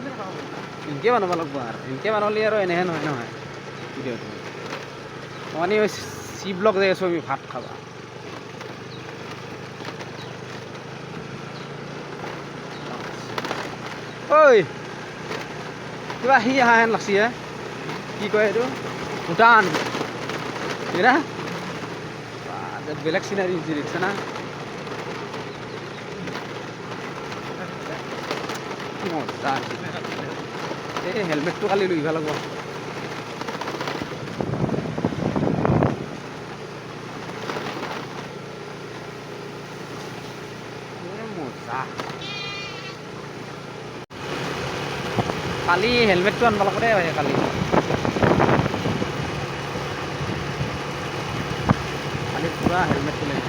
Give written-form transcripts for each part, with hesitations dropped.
এনেকৈ বনাব লাগিব আৰু এনেকৈ বনালে আৰু এনেহে নহয় নহয় ভিডিঅ'টো মানে চি ব্লক যাই আছোঁ আমি ভাত খাবা ঐ কিবা আহি অহা হেন লাগছি হে কি কয় এইটো ভূটান হেৰা বেলেগ চিনাৰী দেখিছে না মজা এই হেলমেটটো কালি লৈ আহিব লাগিব মজা কালি হেলমেটটো আনিব লাগিব দেই কালি কালি পুৰা হেলমেটটো লৈ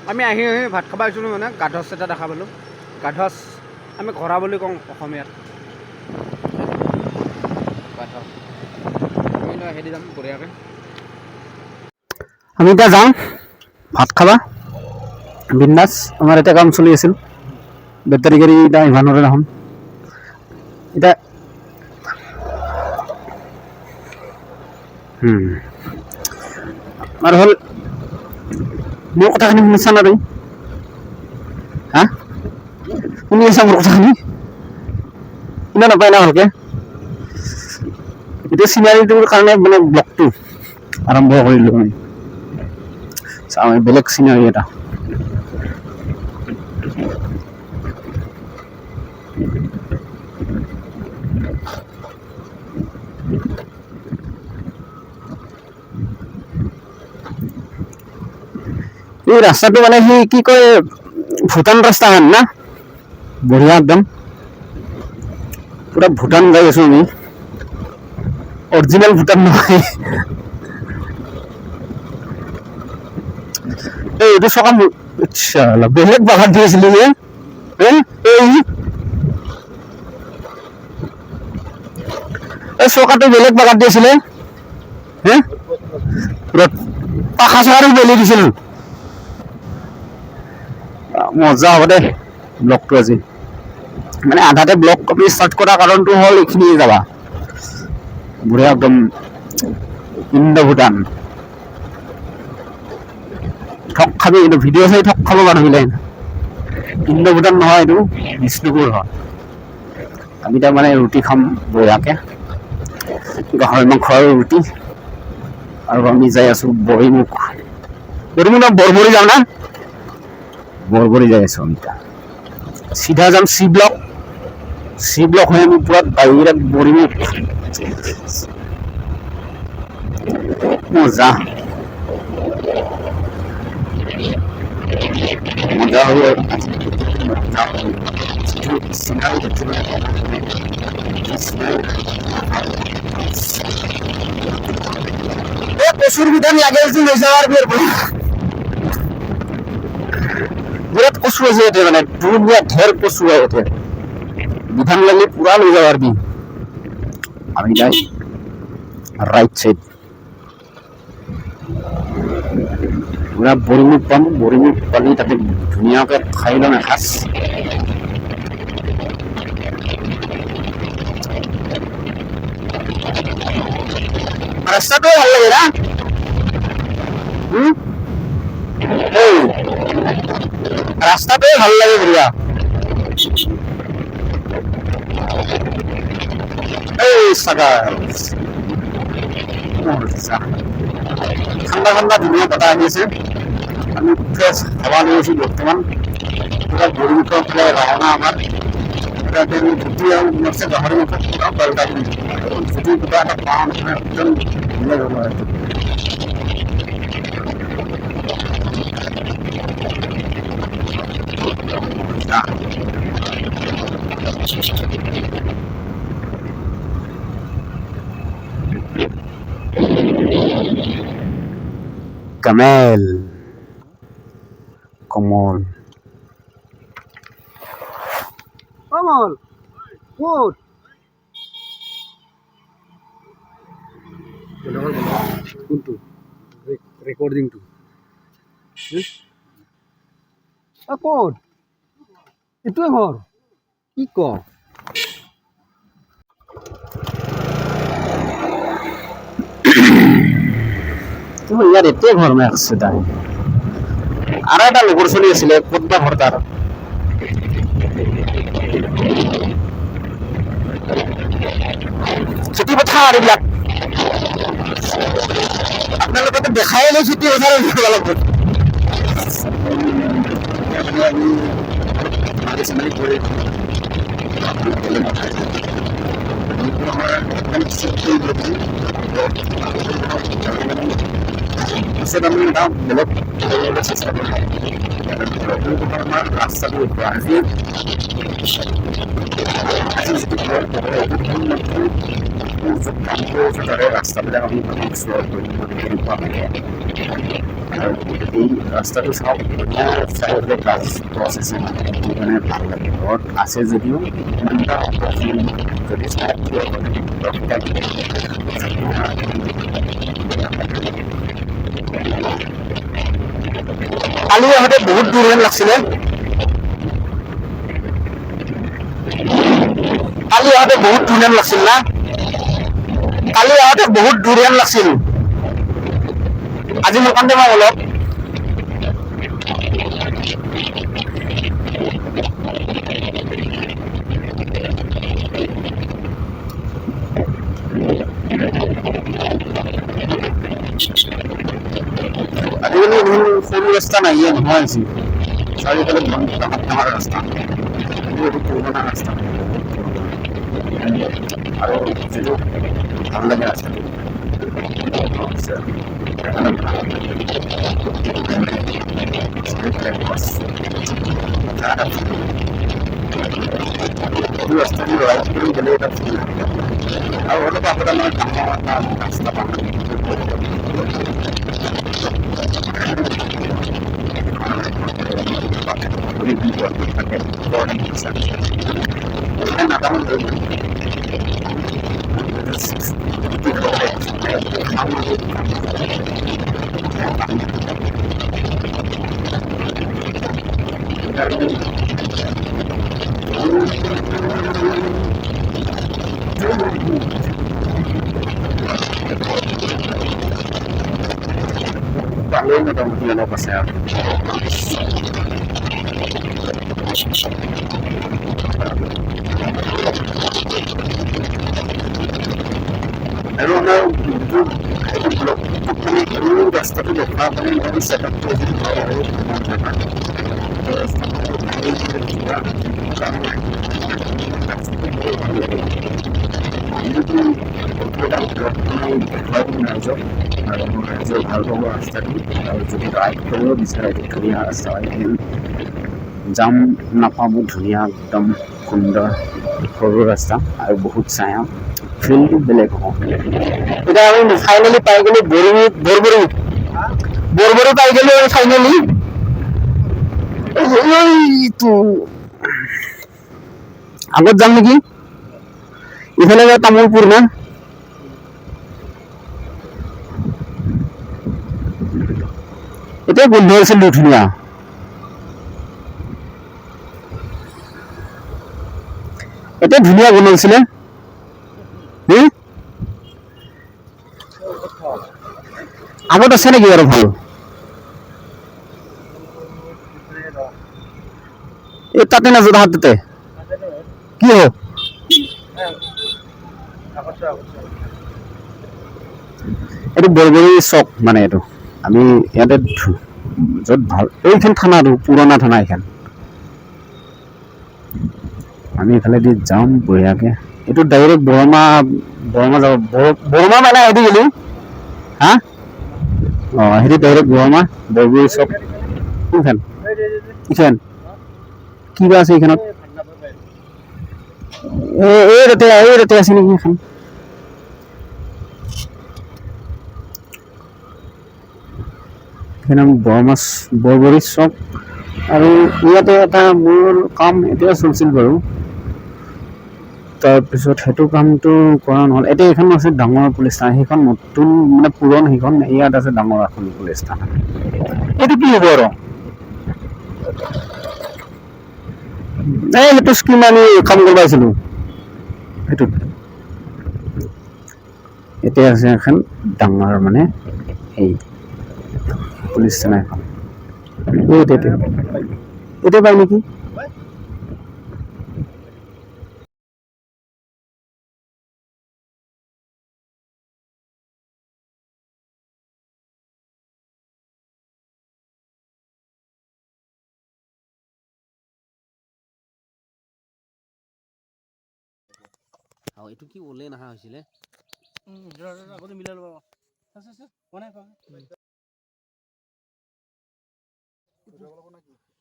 আমি আহি ভাত খাব আহিছিলোঁ মানে গাধচ এটা দেখা পালোঁ গাধচ আমি ঘৰা বুলি কওঁ অসমীয়াত গাধচ আমি হেৰি যাম বঢ়িয়াকৈ আমি এতিয়া যাওঁ ভাত খাবা বিন্দাছ আমাৰ এতিয়া কাম চলি আছিল বেটাৰী গাড়ী এতিয়া ইমানৰে নাহোঁ এতিয়া আৰু হ'ল মোৰ কথাখিনি শুনিছা না তুমি হা শুনি আছা মোৰ কথাখিনি শুনা নাপায় না ভালকে এতিয়া চিনাৰীটোৰ কাৰণে মানে ব্লগটো আৰম্ভ কৰিলোঁ আমি চাওঁ বেলেগ চিনাৰী এটা এই ৰাস্তাটো মানে সি কি কয় ভূটান ৰাস্তা হেন না বঢ়িয়া একদম পুৰা ভূটান যাই আছো আমি অৰিজিনেল ভূটান নহয় এইটো চকা আচ্ছা বেলেগ বাগান দি আছিলি যে এই চকাটো বেলেগ বাগান দি আছিলে হে পাখা চকাৰো বেলি দিছিল মজা হ'ব দে ব্লগটো আজি মানে আধাতে ব্লগ আমি ষ্টাৰ্ট কৰা কাৰণটো হ'ল এইখিনি যাবা বঢ়িয়া একদম ইণ্ডো ভূটান ঠক খাবি এইটো ভিডিঅ' চাই ঠক খাব মানুহবিলাক ইণ্ডো ভূটান নহয় এইটো বিষ্ণুপুৰ হয় আমি তাৰ মানে ৰুটি খাম বঢ়িয়াকে গাহৰি মাংস আৰু ৰুটি আৰু আমি যাই আছো বৰিমুখ না বৰবৰি যাওঁ না বৰবৰি যাই আছো আমি চিধা যাম চি ব্লক হৈ আমি পুৰা ডাইৰেক্ট বৰিমুখ মজা মজা হ'ব কচুর বিধান লাগে যাওয়ার বিরাট কচু আছে এতে মানে দুনিয়া ঢের কচু আছে বিধান লাগলে পুরা লই যাওয়ার বি আমি যাই রাইট সাইড পুরা বরিমুখ পাম বরিমুখ পালি তাতে ধুনীয়াকে খাই লম এসাঁজ রাস্তাটাও ভালো লাগে না রাস্তাটাও ভালো লাগে বঢ়িয়া এই সাগা ঠাণ্ডা ঠাণ্ডা ধুনীয়া বতাহ আহি আছে আমি ফ্ৰেছ হাৱা লৈ আছো বৰ্তমান পুৰা বৰিমুখৰ ফালে ৰাওনা আমাৰ ধুতি আৰু মাছে গাহৰি মাংস পুৰা পাল্টা যদি কিবা এটা পাওঁ নহয় একদম ধুনীয়া ব্যৱহাৰ Camel Komol good কোনটো ৰেকৰ্ডিংটো ক'ত এইটোৱে ঘৰ কি ক ইয়াত এতিয়াই ঘৰ মাই আছে তাই আৰু এটা লগৰ চলি আছিলে ক'তবা ঘৰ তাৰ খেতি পথাৰ আৰু এইবিলাক আপোনালোকেতো দেখাই নাই খেতি পথাৰ বেলেগ চেষ্টা কৰিম ৰাস্তাটো ৰাস্তাবিলাক আমি এক্সপ্ল'ৰ কৰিম মানে কেনেকুৱা লাগে আৰু এই ৰাস্তাটো চাওক চাৰিওফালে গ্লাছ গছ আছে মানে ভাল লাগে ঘৰত আছে যদিও ইমান এটা যদি কালি আহোঁতে বহুত দূৰ যেন লাগিছিলে কালি আহোঁতে বহুত দূৰ যেন লাগিছিল না কালি আহোঁতে বহুত দূৰ যেন লাগিছিল আজি মোৰ কান্দে মই অলপ আজিকালি সৰু ৰাস্তা নাইয়ে নহয় আজি চাৰিওফালে ডাঙৰ ৰাস্তা এইটো পুৰণা ৰাস্তা আৰু যিটো ভাল লাগে ৰাস্তাটো ৰাস্তাটো ৰাইড কৰি গ'লে এটা ফুল আৰু অলপ আগত আমাৰ ডাঙৰ এটা ৰাস্তা পাম পালেই মোটামুটি অলপ আছে আৰু আৰু আমাৰ ৰাস্তাটো দেখা মানে চেটআপটো ভাল পাব ৰাস্তাটো আৰু যদি ৰাইড কৰিব বিচাৰে ধুনীয়া ৰাস্তা জাম নাপাব ধুনীয়া একদম সুন্দৰ সৰু ৰাস্তা আৰু বহুত ছায়া ফিল্ডটো বেলেগ হ'ব এতিয়া আমি ফাইনেলি পাই গ'লো বৰবৰী পাই গ'লো ফাইনেলি আগত যাম নেকি ইফালে যায় তামোলপুৰ না এতিয়া গোন্ধ আছিল ধুনীয়া এতিয়া ধুনীয়া গোন্ধ হৈছিলে আগত আছে নেকি আৰু ভাল এই তাতে নাযাওঁ তাহাঁতে কি হ'ব এইটো বৰবৰী চক মানে এইটো আমি ইয়াতে য'ত ভাল এইখন থানাটো পুৰণা থানা এইখন আমি এইফালেদি যাম বঢ়িয়াকে এইটো ডাইৰেক্ট বৰমা যাব বৰমা মানে আহি গ'লো হা অঁ সেইটো ডাইৰেক্ট বৰমা বৰবৰী চক কোনখন ইখন কিবা আছে এইখনত এই তাতে আছে নেকি এখন নাম বৰবৰী চক আৰু ইয়াতে এটা মোৰ কাম এতিয়া চলিছিল বাৰু তাৰপিছত সেইটো কামটো কৰা নহ'ল। এতিয়া এইখন আছে ডাঙৰ পুলিচ থানা, সেইখন নতুন মানে পুৰণ, সেইখন ইয়াত আছে ডাঙৰ এখন পুলিচ থানা। এইটো কি হ'ব আৰু এই সেইটো স্কিম আমি কাম কৰিব আহিছিলোঁ সেইটোত। এতিয়া আছে এখন ডাঙৰ মানে সেই পুলিচ থানা এখন। এতিয়া পাই নেকি? এইটো কি ওলে নহা হৈছিলে আগতে মিলাই ল'ব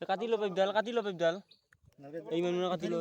কাটি ল'ব একডাল, কাটি ল'ব একডাল, এই মানুহ কাটি ল'ব।